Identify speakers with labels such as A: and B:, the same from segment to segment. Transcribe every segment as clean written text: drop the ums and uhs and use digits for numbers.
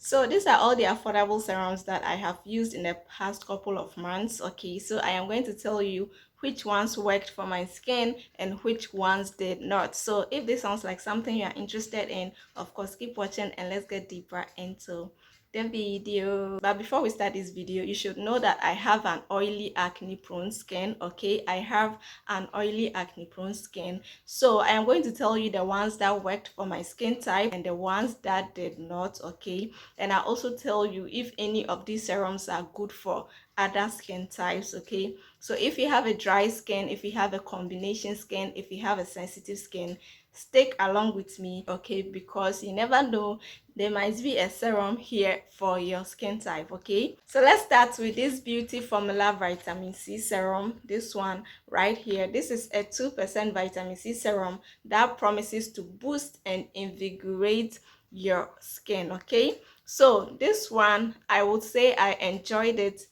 A: So these are all the affordable serums that I have used in the past couple of months. Okay, so I am going to tell you which ones worked for my skin and which ones did not. So if this sounds like something you are interested in, of course keep watching and let's get deeper into the video. But before we start this video, you should know that I have an oily acne prone skin. Okay, I have an oily acne prone skin, so I am going to tell you the ones that worked for my skin type and the ones that did not. Okay, and I also tell you if any of these serums are good for other skin types. Okay, so if you have a dry skin, if you have a combination skin, if you have a sensitive skin, stick along with me, okay, because you never know, there might be a serum here for your skin type. Okay, so let's start with this beauty formula vitamin C serum. This one right here, this is a 2% vitamin C serum that promises to boost and invigorate your skin. Okay, so this one, I would say I enjoyed it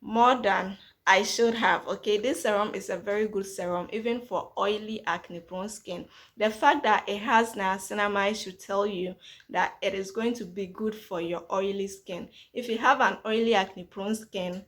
A: more than I should have. Okay, this serum is a very good serum even for oily acne prone skin. The fact that it has niacinamide should tell you that it is going to be good for your oily skin. If you have an oily acne prone skin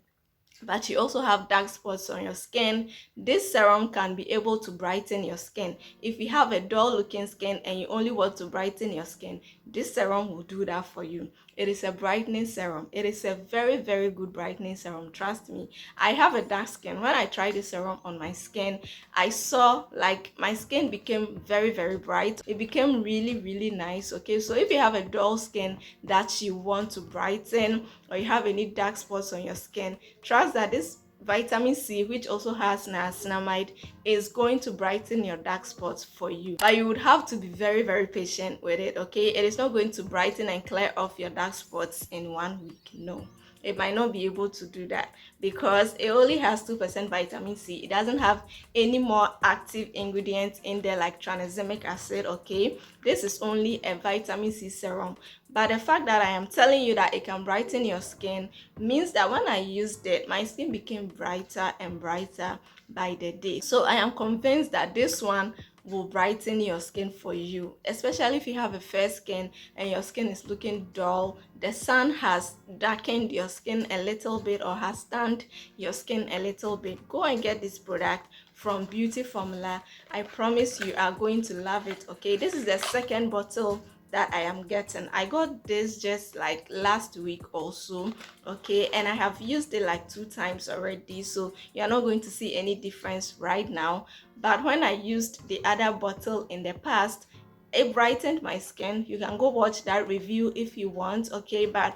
A: but you also have dark spots on your skin, this serum can be able to brighten your skin. If you have a dull looking skin and you only want to brighten your skin, this serum will do that for you. It is a brightening serum. It is a very, very good brightening serum, trust me. I have a dark skin. When I tried this serum on my skin, I saw like my skin became very, very bright. It became really, really nice. Okay, so if you have a dull skin that you want to brighten, or you have any dark spots on your skin, trust that this vitamin C, which also has niacinamide, is going to brighten your dark spots for you. But you would have to be very, very patient with it. Okay, it is not going to brighten and clear off your dark spots in 1 week. No, it might not be able to do that because it only has 2% vitamin C. It doesn't have any more active ingredients in there like tranexamic acid. Okay, this is only a vitamin C serum, but the fact that I am telling you that it can brighten your skin means that when I used it, my skin became brighter and brighter by the day. So I am convinced that this one will brighten your skin for you, especially if you have a fair skin and your skin is looking dull. The sun has darkened your skin a little bit or has tanned your skin a little bit. Go and get this product from Beauty Formula. I promise you are going to love it. Okay, this is the second bottle that I am getting. I got this just like last week also. Okay, and I have used it like 2 times already, so you're not going to see any difference right now. But when I used the other bottle in the past, it brightened my skin. You can go watch that review if you want. Okay, but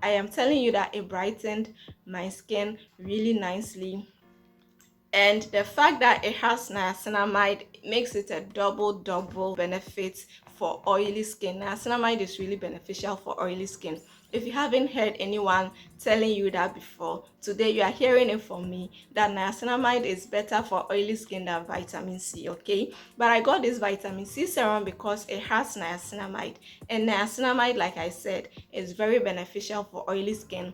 A: I am telling you that it brightened my skin really nicely, and the fact that it has niacinamide makes it a double benefit for oily skin. Niacinamide is really beneficial for oily skin. If you haven't heard anyone telling you that before, today you are hearing it from me that niacinamide is better for oily skin than vitamin C. Okay, but I got this vitamin C serum because it has niacinamide, and niacinamide, like I said, is very beneficial for oily skin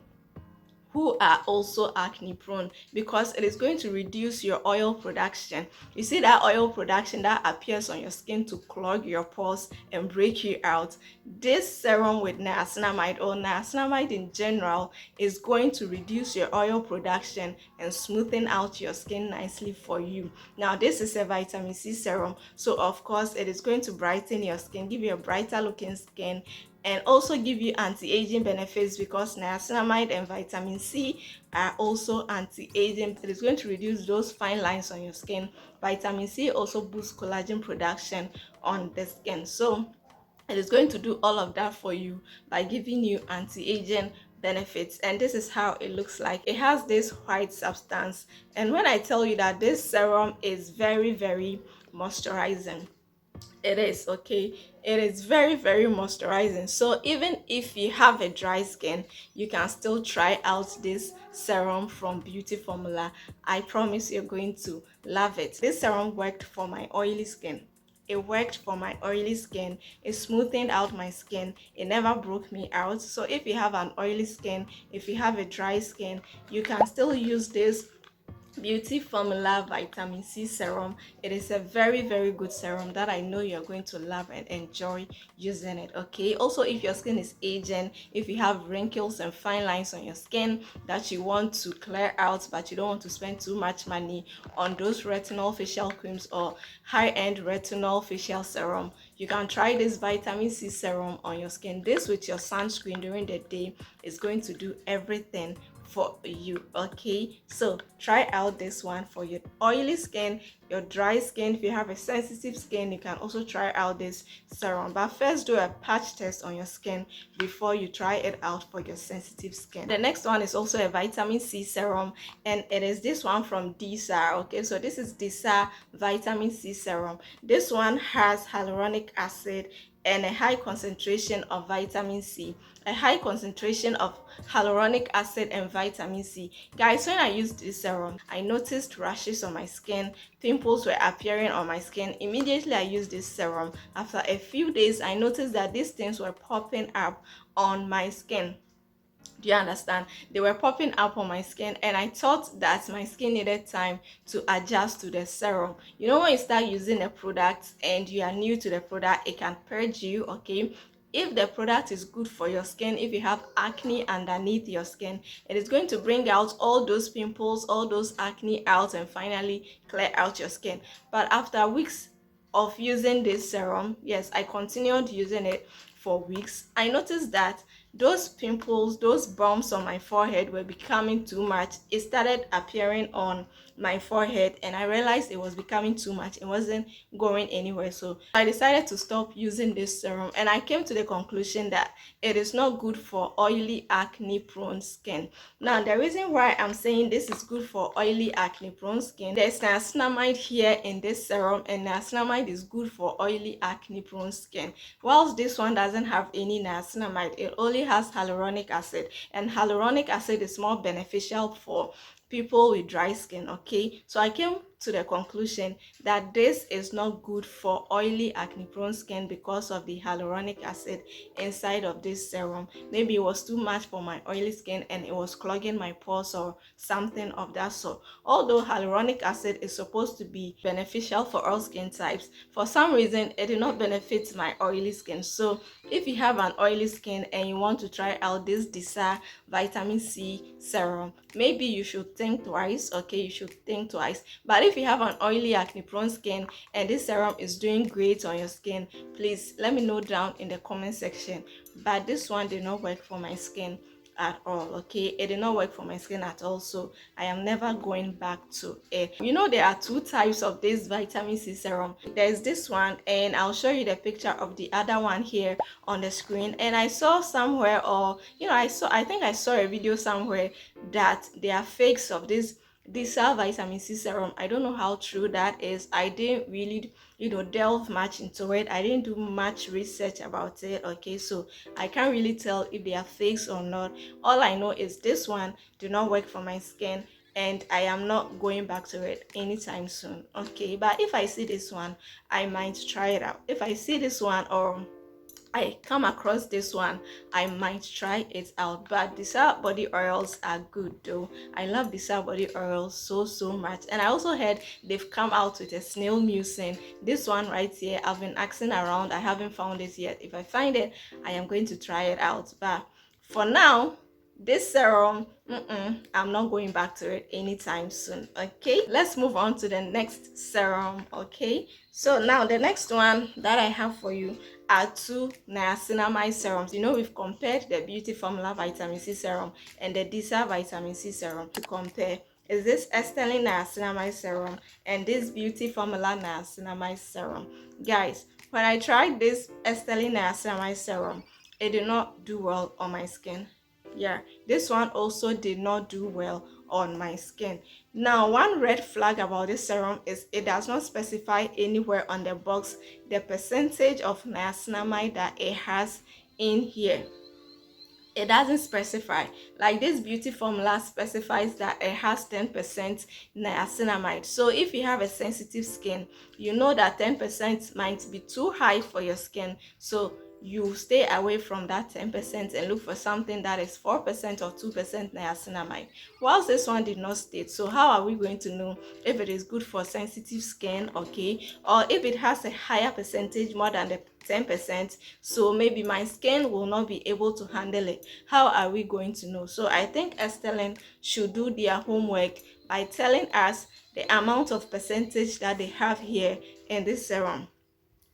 A: who are also acne prone, because it is going to reduce your oil production. You see that oil production that appears on your skin to clog your pores and break you out? This serum with niacinamide, or niacinamide in general, is going to reduce your oil production and smoothen out your skin nicely for you. Now this is a vitamin C serum, so of course it is going to brighten your skin, give you a brighter looking skin, and also give you anti-aging benefits, because niacinamide and vitamin C are also anti-aging. It is going to reduce those fine lines on your skin. Vitamin C also boosts collagen production on the skin, so it is going to do all of that for you by giving you anti-aging benefits. And this is how it looks like. It has this white substance, and when I tell you that this serum is very, very moisturizing, it is. Okay, it is very, very moisturizing. So even if you have a dry skin, you can still try out this serum from Beauty Formula. I promise you're going to love it. This serum worked for my oily skin. It worked for my oily skin. It smoothed out my skin. It never broke me out. So if you have an oily skin, if you have a dry skin, you can still use this Beauty Formula Vitamin C Serum. It is a very good serum that I know you're going to love and enjoy using it. Okay, also if your skin is aging, if you have wrinkles and fine lines on your skin that you want to clear out but you don't want to spend too much money on those retinol facial creams or high-end retinol facial serum, you can try this vitamin C serum on your skin. This with your sunscreen during the day is going to do everything for you. Okay, so try out this one for your oily skin, your dry skin. If you have a sensitive skin, you can also try out this serum, but first do a patch test on your skin before you try it out for your sensitive skin. The next one is also a vitamin C serum, and it is this one from Disaar. Okay, so this is Disaar vitamin C serum. This one has hyaluronic acid and a high concentration of vitamin C, a high concentration of hyaluronic acid and vitamin C. Guys, when I used this serum, I noticed rashes on my skin, pimples were appearing on my skin. Immediately I used this serum. After a few days, I noticed that these things were popping up on my skin. Do you understand? They were popping up on my skin, and I thought that my skin needed time to adjust to the serum. You know, when you start using a product and you are new to the product, it can purge you. Okay, if the product is good for your skin, if you have acne underneath your skin, it is going to bring out all those pimples, all those acne out, and finally clear out your skin. But after weeks of using this serum, yes, I continued using it for weeks, I noticed that those pimples, those bumps on my forehead were becoming too much. It started appearing on my forehead, and I realized it was becoming too much. It wasn't going anywhere. So I decided to stop using this serum, and I came to the conclusion that it is not good for oily, acne prone skin. Now, the reason why I'm saying this is good for oily, acne prone skin, there's niacinamide here in this serum, and niacinamide is good for oily, acne prone skin. Whilst this one doesn't have any niacinamide, it only has hyaluronic acid, and hyaluronic acid is more beneficial for people with dry skin. Okay, so I came to the conclusion that this is not good for oily, acne prone skin because of the hyaluronic acid inside of this serum. Maybe it was too much for my oily skin and it was clogging my pores or something of that sort. Although hyaluronic acid is supposed to be beneficial for all skin types, for some reason it did not benefit my oily skin. So if you have an oily skin and you want to try out this Disaar vitamin C serum, maybe you should think twice. Okay, you should think twice. But if you have an oily, acne prone skin and this serum is doing great on your skin, please let me know down in the comment section. But this one did not work for my skin at all. Okay, it did not work for my skin at all, so I am never going back to it. You know, there are two types of this vitamin C serum. There's this one, and I'll show you the picture of the other one here on the screen. And I saw somewhere, or you know, I think I saw a video somewhere that there are fakes of this disaar vitamin C serum. I don't know how true that is. I didn't really, delve much into it. I didn't do much research about it. Okay, so I can't really tell if they are fakes or not. All I know is this one do not work for my skin, and I am not going back to it anytime soon. Okay, but if I see this one, I might try it out. If I see this one, or I come across this one, I might try it out. But Disaar body oils are good though. I love Disaar body oils so much. And I also heard they've come out with a snail mucin. This one right here, I've been asking around, I haven't found it yet. If I find it, I am going to try it out. But for now, this serum, I'm not going back to it anytime soon. Okay, let's move on to the next serum. Okay, so now the next one that I have for you are two niacinamide serums. You know, we've compared the Beauty Formula vitamin C serum and the Disaar vitamin C serum. To compare is this estellin niacinamide serum and this Beauty Formula niacinamide serum. Guys, when I tried this estellin niacinamide serum, it did not do well on my skin. Yeah, this one also did not do well on my skin. Now, one red flag about this serum is it does not specify anywhere on the box the percentage of niacinamide that it has in here. It doesn't specify. Like this Beauty Formula specifies that it has 10% niacinamide. So if you have a sensitive skin, you know that 10% might be too high for your skin. So you stay away from that 10% and look for something that is 4% or 2% niacinamide. Whilst this one did not state, so how are we going to know if it is good for sensitive skin, okay, or if it has a higher percentage more than the 10%, so maybe my skin will not be able to handle it? How are we going to know? So I think Estellin should do their homework by telling us the amount of percentage that they have here in this serum,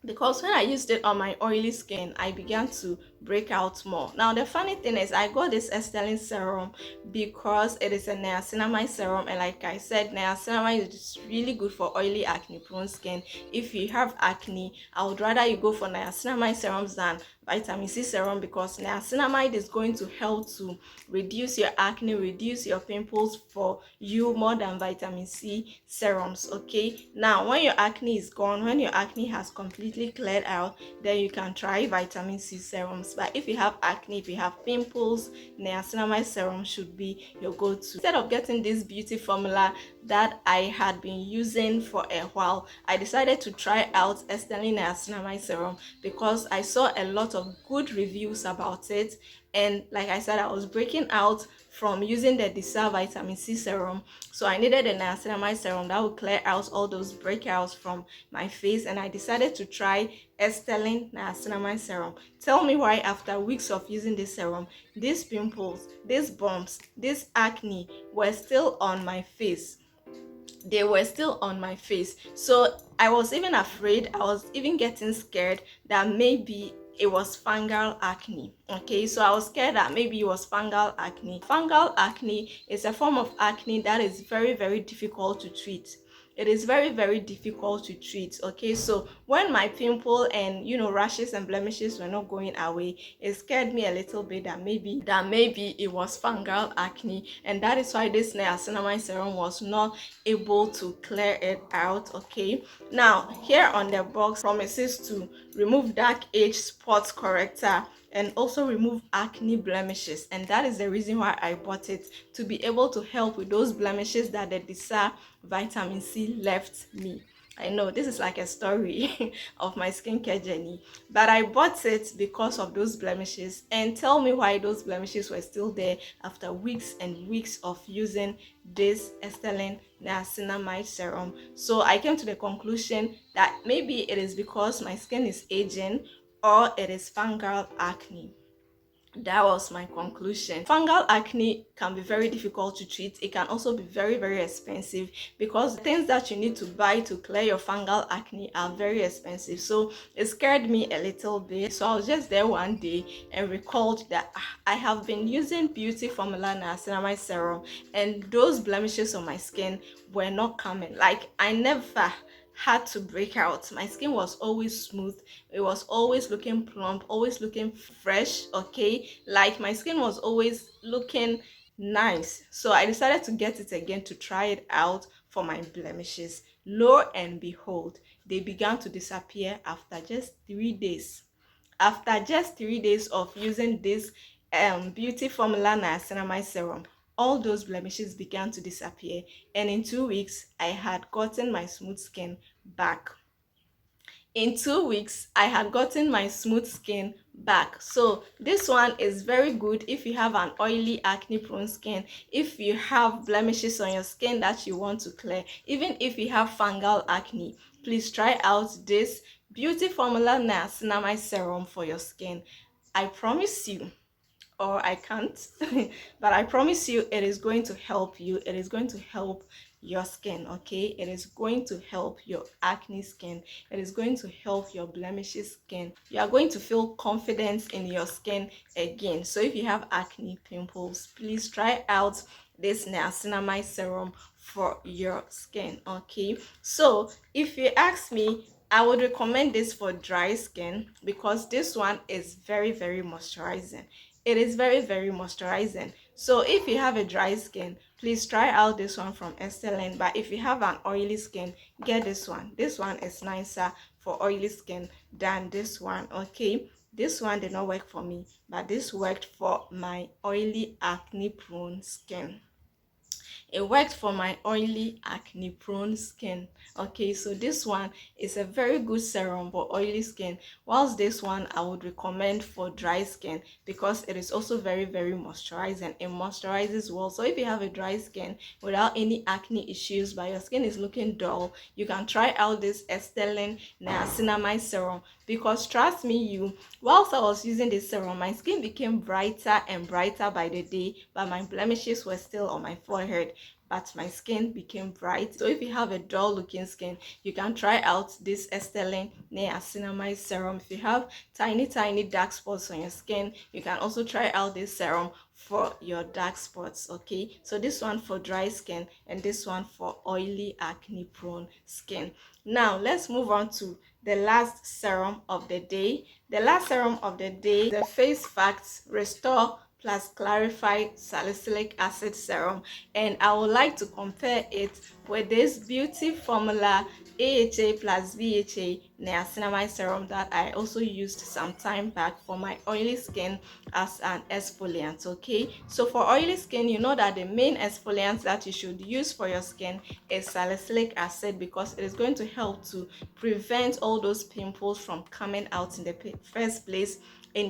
A: because when I used it on my oily skin, I began to break out more. Now the funny thing is, I got this estellin serum because it is a niacinamide serum, and like I said, niacinamide is really good for oily, acne prone skin. If you have acne, I would rather you go for niacinamide serums than vitamin C serum, because niacinamide is going to help to reduce your acne, reduce your pimples for you more than vitamin C serums. Okay, now when your acne is gone, when your acne has completely cleared out, then you can try vitamin C serums. But if you have acne, if you have pimples, niacinamide serum should be your go-to. Instead of getting this beauty formula that I had been using for a while, I decided to try out estellin niacinamide serum because I saw a lot of good reviews about it. And like I said, I was breaking out from using the disaar vitamin C serum, so I needed a niacinamide serum that would clear out all those breakouts from my face, and I decided to try estellin niacinamide serum. Tell me why after weeks of using this serum, these pimples, these bumps, this acne were still on my face. They were still on my face. So I was even afraid, I was even getting scared that maybe it was fungal acne. Okay, so I was scared that maybe it was fungal acne. Fungal acne is a form of acne that is very, very difficult to treat. It is very, very difficult to treat. Okay, so when my pimple and rashes and blemishes were not going away, it scared me a little bit that maybe it was fungal acne, and that is why this niacinamide serum was not able to clear it out. Okay, now here on the box promises to remove dark age spot corrector and also remove acne blemishes, and that is the reason why I bought it, to be able to help with those blemishes that the disaar vitamin C left me. I know this is like a story of my skincare journey, but I bought it because of those blemishes. And tell me why those blemishes were still there after weeks and weeks of using this estellin niacinamide serum. So I came to the conclusion that maybe it is because my skin is aging, or it is fungal acne. That was my conclusion. Fungal acne can be very difficult to treat. It can also be very, very expensive, because the things that you need to buy to clear your fungal acne are very expensive. So it scared me a little bit. So I was just there one day and recalled that I have been using beauty formula niacinamide serum, and those blemishes on my skin were not coming. Like, I never had to break out. My skin was always smooth, it was always looking plump, always looking fresh. Okay, like my skin was always looking nice. So I decided to get it again to try it out for my blemishes. Lo and behold, they began to disappear after just 3 days. After just 3 days of using this beauty formula niacinamide serum, all those blemishes began to disappear, and in 2 weeks I had gotten my smooth skin back. In 2 weeks I had gotten my smooth skin back. So this one is very good if you have an oily, acne prone skin, if you have blemishes on your skin that you want to clear, even if you have fungal acne. Please try out this beauty formula niacinamide serum for your skin. I promise you, or I can't, but I promise you it is going to help you. It is going to help your skin. Okay, it is going to help your acne skin. It is going to help your blemishes skin. You are going to feel confident in your skin again. So if you have acne, pimples, please try out this niacinamide serum for your skin. Okay, so if you ask me, I would recommend this for dry skin, because this one is very, very moisturizing. It is very, very moisturizing. So if you have a dry skin, please try out this one from Estellin. But if you have an oily skin, get this one. This one is nicer for oily skin than this one. Okay, this one did not work for me, but this worked for my oily, acne prone skin. It worked for my oily, acne prone skin. Okay, so this one is a very good serum for oily skin, whilst this one I would recommend for dry skin because it is also very moisturizing. It moisturizes well. So if you have a dry skin without any acne issues but your skin is looking dull, you can try out this estellin niacinamide serum, because trust me, whilst I was using this serum, my skin became brighter and brighter by the day, but my blemishes were still on my forehead, but my skin became bright. So if you have a dull looking skin, you can try out this estellin niacinamide serum. If you have tiny dark spots on your skin, you can also try out this serum for your dark spots. Okay, so this one for dry skin and this one for oily, acne prone skin. Now let's move on to the last serum of the day. The last serum of the day, the Face Facts Restore plus Clarify Salicylic Acid Serum, and I would like to compare it with this Beauty Formula AHA plus BHA Niacinamide Serum that I also used some time back for my oily skin as an exfoliant. Okay, so for oily skin, you know that the main exfoliant that you should use for your skin is salicylic acid, because it is going to help to prevent all those pimples from coming out in the first place. It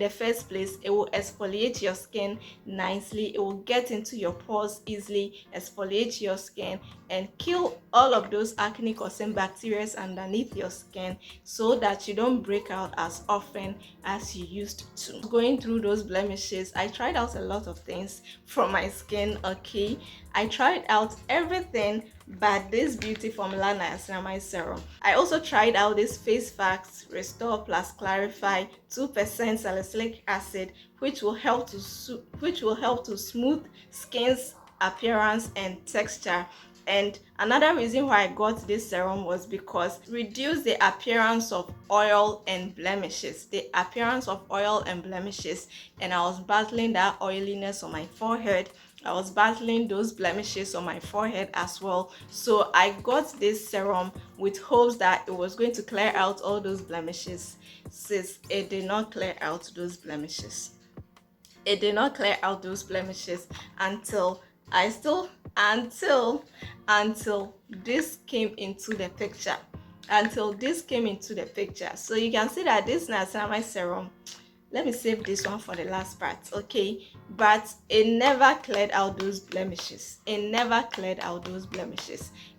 A: will exfoliate your skin nicely. It will get into your pores easily, exfoliate your skin, and kill all of those acne causing bacteria underneath your skin, so that you don't break out as often as you used to. Going through those blemishes, I tried out a lot of things from my skin. Okay, I tried out everything but this Beauty Formula Niacinamide Serum. I also tried out this Face Facts Restore plus Clarify 2% salicylic acid, which will help to smooth skin's appearance and texture. And another reason why I got this serum was because it reduced the appearance of oil and blemishes. And I was battling that oiliness on my forehead. I was battling those blemishes on my forehead as well. So I got this serum with hopes that it was going to clear out all those blemishes. Since it did not clear out those blemishes. It did not clear out those blemishes until until this came into the picture. So you can see that this niacinamide serum, let me save this one for the last part. Okay, but it never cleared out those blemishes.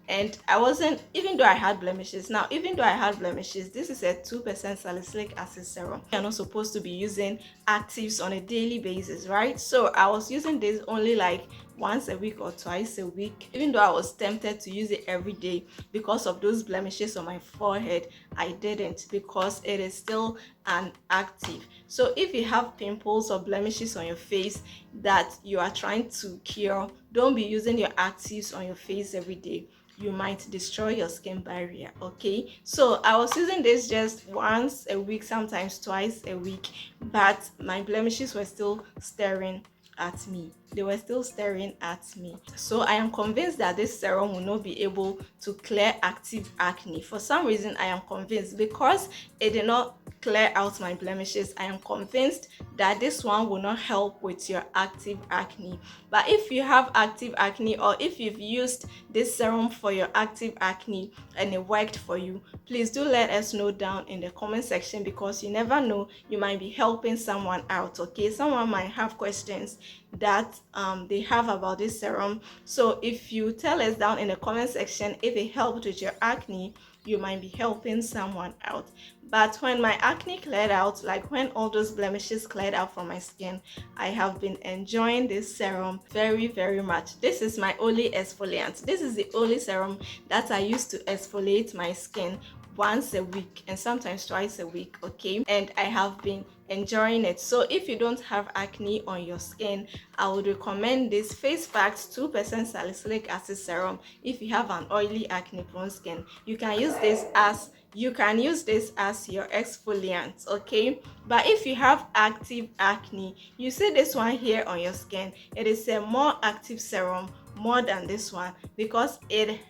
A: And I wasn't, even though I had blemishes, this is a 2% salicylic acid serum. You're not supposed to be using actives on a daily basis, right? So I was using this only like once a week or twice a week. Even though I was tempted to use it every day because of those blemishes on my forehead, I didn't, because it is still an active. So if you have pimples or blemishes on your face that you are trying to cure, don't be using your actives on your face every day. You might destroy your skin barrier. Okay, so I was using this just once a week, sometimes twice a week, but my blemishes were still staring at me. So I am convinced that this serum will not be able to clear active acne. For some reason, I am convinced, because it did not clear out my blemishes, I am convinced that this one will not help with your active acne. But if you have active acne, or if you've used this serum for your active acne and it worked for you, please do let us know down in the comment section, because you never know, you might be helping someone out. Okay, someone might have questions that they have about this serum. So if you tell us down in the comment section if it helped with your acne, you might be helping someone out. But when my acne cleared out, like when all those blemishes cleared out from my skin, I have been enjoying this serum very much. This is my only exfoliant. This is the only serum that I use to exfoliate my skin once a week and sometimes twice a week. Okay, and I have been enjoying it. So if you don't have acne on your skin, I would recommend this Face Facts 2% salicylic acid serum. If you have an oily, acne prone skin, you can use this as your exfoliant. Okay, but if you have active acne, you see this one here on your skin, it is a more active serum more than this one, because it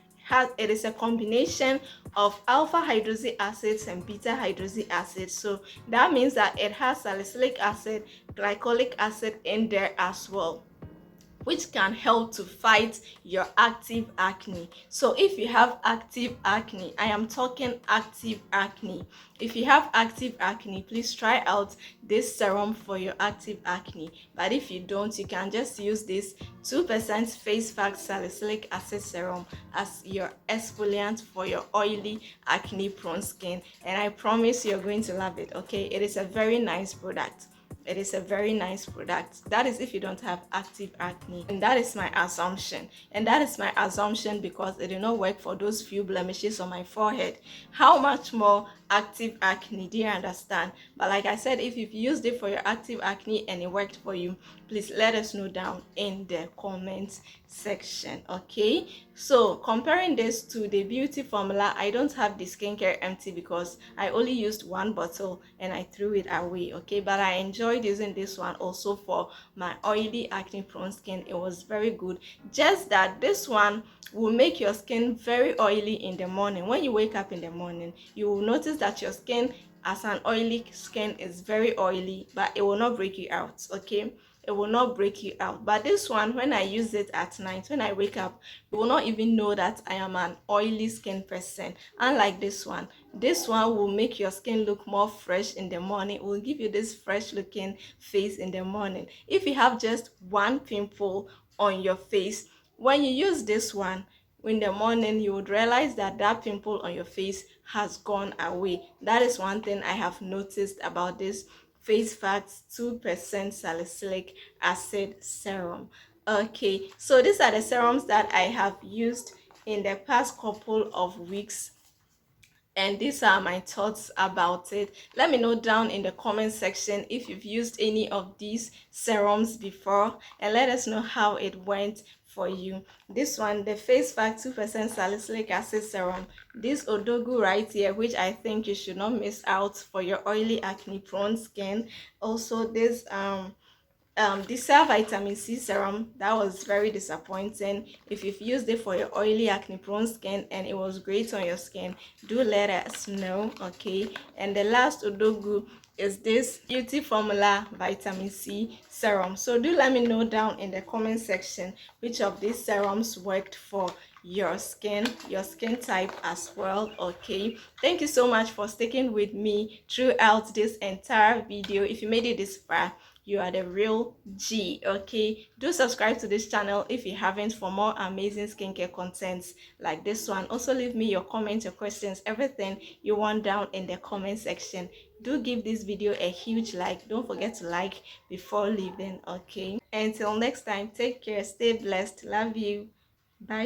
A: is a combination of alpha hydroxy acids and beta hydroxy acids. So that means that it has salicylic acid, glycolic acid in there as well. which can help to fight your active acne. So if you have active acne, I am talking active acne. If you have active acne, please try out this serum for your active acne. But if you don't, you can just use this 2% face fact salicylic acid serum as your exfoliant for your oily acne prone skin, and I promise you're going to love it. Okay, it is a very nice product. It is a very nice product. That is if you don't have active acne. And that is my assumption. And that is my assumption because it did not work for those few blemishes on my forehead. How much more active acne? Do you understand? But like I said, if you've used it for your active acne and it worked for you, please let us know down in the comments section. Okay, so comparing this to the beauty formula, I don't have the skincare empty because I only used one bottle and I threw it away. Okay, but I enjoyed using this one also for my oily acne prone skin. It was very good, just that this one will make your skin very oily in the morning. When you wake up in the morning, you will notice that your skin as an oily skin is very oily, but it will not break you out. Okay, it will not break you out. But this one, when I use it at night, when I wake up, you will not even know that I am an oily skin person. Unlike this one will make your skin look more fresh in the morning. It will give you this fresh looking face in the morning. If you have just one pimple on your face, when you use this one in the morning, you would realize that that pimple on your face has gone away. That is one thing I have noticed about this face facts 2% salicylic acid serum. Okay, so these are the serums that I have used in the past couple of weeks, and these are my thoughts about it. Let me know down in the comment section if you've used any of these serums before, and let us know how it went for you. This one, the face fact 2% salicylic acid serum, this odogu right here, which I think you should not miss out for your oily acne prone skin. Also this disaar vitamin C serum, that was very disappointing. If you've used it for your oily acne prone skin and it was great on your skin, do let us know. Okay, and the last odogu is this beauty formula vitamin C serum. So do let me know down in the comment section which of these serums worked for your skin type as well. Okay, thank you so much for sticking with me throughout this entire video. If you made it this far, you are the real G. Okay, do subscribe to this channel if you haven't for more amazing skincare contents like this one. Also leave me your comments, your questions, everything you want down in the comment section. Do give this video a huge like. Don't forget to like before leaving. Okay, until next time, take care, stay blessed, love you, bye.